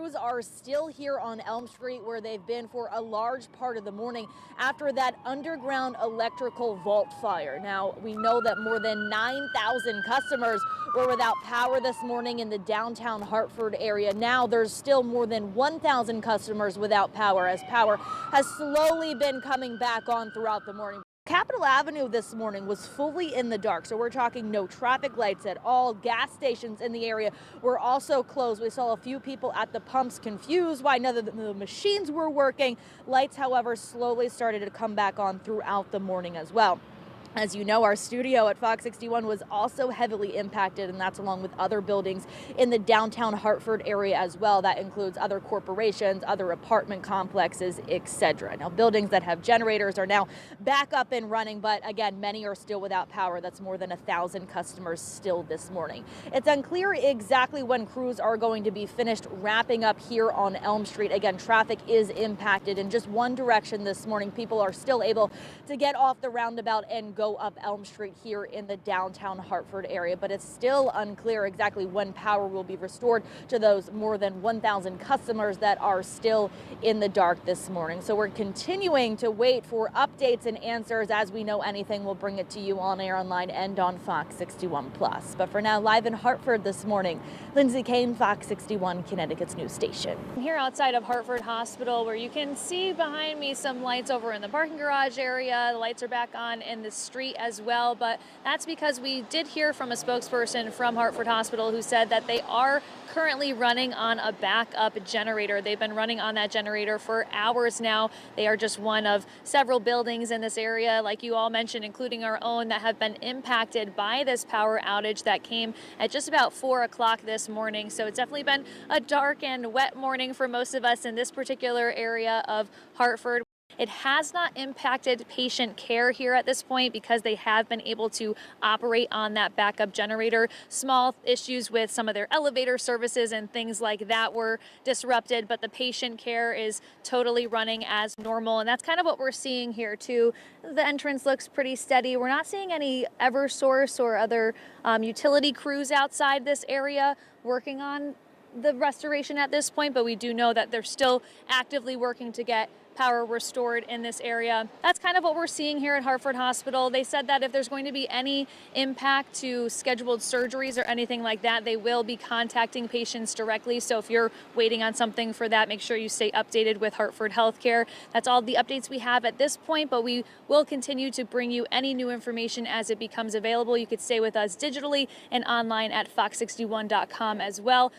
crews are still here on Elm Street, where they've been for a large part of the morning after that underground electrical vault fire. Now, we know that more than 9,000 customers were without power this morning in the downtown Hartford area. Now there's still more than 1,000 customers without power, as power has slowly been coming back on throughout the morning. Capitol Avenue this morning was fully in the dark, so we're talking no traffic lights at all. Gas stations in the area were also closed. We saw a few people at the pumps confused why none of the machines were working. Lights, however, slowly started to come back on throughout the morning as well. As you know, our studio at Fox 61 was also heavily impacted, and that's along with other buildings in the downtown Hartford area as well. That includes other corporations, other apartment complexes, etc. Now, buildings that have generators are now back up and running, but again, many are still without power. That's more than 1,000 customers still this morning. It's unclear exactly when crews are going to be finished wrapping up here on Elm Street. Again, traffic is impacted in just one direction this morning. People are still able to get off the roundabout and go up Elm Street here in the downtown Hartford area, but it's still unclear exactly when power will be restored to those more than 1,000 customers that are still in the dark this morning. So we're continuing to wait for updates and answers. As we know anything, we'll bring it to you on air, online, and on Fox 61 Plus. But for now, live in Hartford this morning, Lindsay Kane, Fox 61, Connecticut's news station. I'm here outside of Hartford Hospital, where you can see behind me some lights over in the parking garage area. The lights are back on in the street as well, but that's because we did hear from a spokesperson from Hartford Hospital who said that they are currently running on a backup generator. They've been running on that generator for hours now. They are just one of several buildings in this area, like you all mentioned, including our own, that have been impacted by this power outage that came at just about 4 o'clock this morning. So it's definitely been a dark and wet morning for most of us in this particular area of Hartford. It has not impacted patient care here at this point because they have been able to operate on that backup generator. Small issues with some of their elevator services and things like that were disrupted, but the patient care is totally running as normal. And that's kind of what we're seeing here too. The entrance looks pretty steady. We're not seeing any Eversource or other utility crews outside this area working on the restoration at this point, but we do know that they're still actively working to get power restored in this area. That's kind of what we're seeing here at Hartford Hospital. They said that if there's going to be any impact to scheduled surgeries or anything like that, they will be contacting patients directly. So if you're waiting on something for that, make sure you stay updated with Hartford Healthcare. That's all the updates we have at this point, but we will continue to bring you any new information as it becomes available. You could stay with us digitally and online at fox61.com as well.